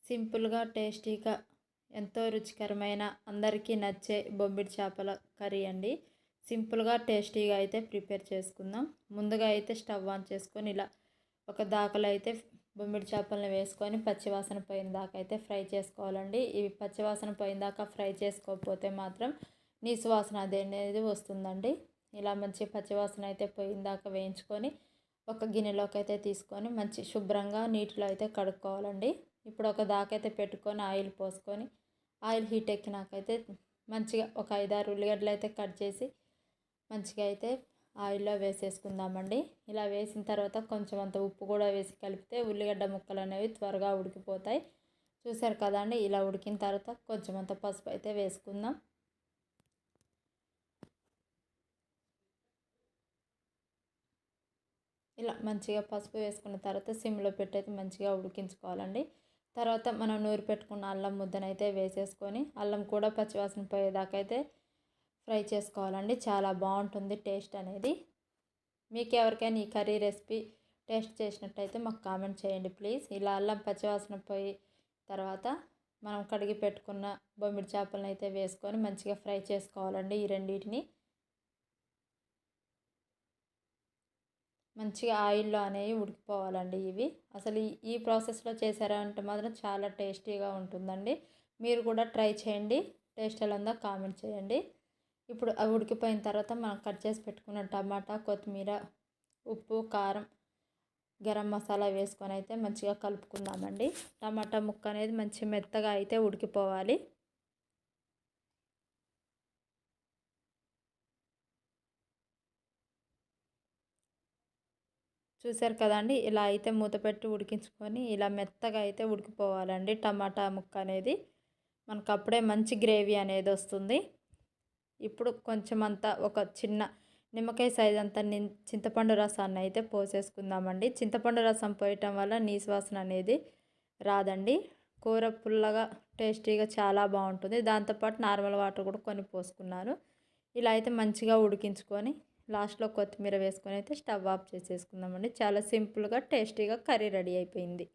సింపుల్గా టేస్టీగా ఎంతో రుచికరమైన అందరికీ నచ్చే బొమ్మిడి చేపల కర్రీ అండి. సింపుల్గా టేస్టీగా అయితే ప్రిపేర్ చేసుకుందాం. ముందుగా అయితే స్టవ్ ఆన్ చేసుకొని ఇలా ఒక దాకలో అయితే బొమ్మిడి చేపలను వేసుకొని పచ్చివాసన పోయిన దాకా అయితే ఫ్రై చేసుకోవాలండి. ఇవి పచ్చివాసన పోయిన దాకా ఫ్రై చేసుకోకపోతే మాత్రం నీసు వాసన అనేది వస్తుందండి. ఇలా మంచి పచ్చివాసన అయితే పోయిన దాకా వేయించుకొని ఒక గిన్నెలోకి అయితే తీసుకొని మంచి శుభ్రంగా నీటిలో అయితే కడుక్కోవాలండి. ఇప్పుడు ఒక దాకైతే పెట్టుకొని ఆయిల్ పోసుకొని ఆయిల్ హీట్ ఎక్కినాకైతే మంచిగా ఒక 5-6 ఉల్లిగడ్డలు అయితే కట్ చేసి మంచిగా అయితే ఆయిల్లో వేసేసుకుందామండి. ఇలా వేసిన తర్వాత కొంచెం అంత ఉప్పు కూడా వేసి కలిపితే ఉల్లిగడ్డ ముక్కలు అనేవి త్వరగా ఉడికిపోతాయి. చూసారు కదండి. ఇలా ఉడికిన తర్వాత కొంచెం అంత పసుపు అయితే వేసుకుందాం. ఇలా మంచిగా పసుపు వేసుకున్న తర్వాత సిమ్లో పెట్టయితే మంచిగా ఉడికించుకోవాలండి. తర్వాత మనం నూరి పెట్టుకున్న అల్లం ముద్దనైతే వేసేసుకొని అల్లం కూడా పచ్చివాసన పోయేదాకా అయితే ఫ్రై చేసుకోవాలండి. చాలా బాగుంటుంది టేస్ట్ అనేది. మీకు ఎవరికైనా ఈ కర్రీ రెసిపీ టేస్ట్ చేసినట్టయితే మాకు కామెంట్ చేయండి ప్లీజ్. ఇలా అల్లం పచ్చివాసన పోయి తర్వాత మనం కడిగి పెట్టుకున్న బొమ్మిడి చేపలను అయితే వేసుకొని మంచిగా ఫ్రై చేసుకోవాలండి. ఈ రెండింటిని మంచిగా ఆయిల్లో అనేవి ఉడికిపోవాలండి. ఇవి అసలు ఈ ప్రాసెస్లో చేశారంటే మాత్రం చాలా టేస్టీగా ఉంటుందండి. మీరు కూడా ట్రై చేయండి. టేస్ట్ ఎలా ఉందో కామెంట్ చేయండి. ఇప్పుడు అవి ఉడికిపోయిన తర్వాత మనం కట్ చేసి పెట్టుకున్న టమాటా, కొత్తిమీర, ఉప్పు, కారం, గరం మసాలా వేసుకొని అయితే మంచిగా కలుపుకుందామండి. టమాటా ముక్క అనేది మంచి మెత్తగా అయితే ఉడికిపోవాలి. చూసారు కదండి. ఇలా అయితే మూత పెట్టి ఉడికించుకొని ఇలా మెత్తగా అయితే ఉడికిపోవాలండి. టమాటా ముక్క అనేది మనకు అప్పుడే మంచి గ్రేవీ అనేది వస్తుంది. ఇప్పుడు కొంచెం అంతా ఒక చిన్న నిమ్మకాయ సైజ్ అంతా చింతపండు రసాన్ని అయితే పోసేసుకుందామండి. చింతపండు రసం పోయటం వల్ల నీసు వాసన అనేది రాదండి. కూర పుల్లగా టేస్టీగా చాలా బాగుంటుంది. దాంతోపాటు నార్మల్ వాటర్ కూడా కొన్ని పోసుకున్నాను. ఇలా అయితే మంచిగా ఉడికించుకొని లాస్ట్లో కొత్తిమీర వేసుకొని అయితే స్టవ్ ఆఫ్ చేసేసుకుందామండి. చాలా సింపుల్గా టేస్టీగా కర్రీ రెడీ అయిపోయింది.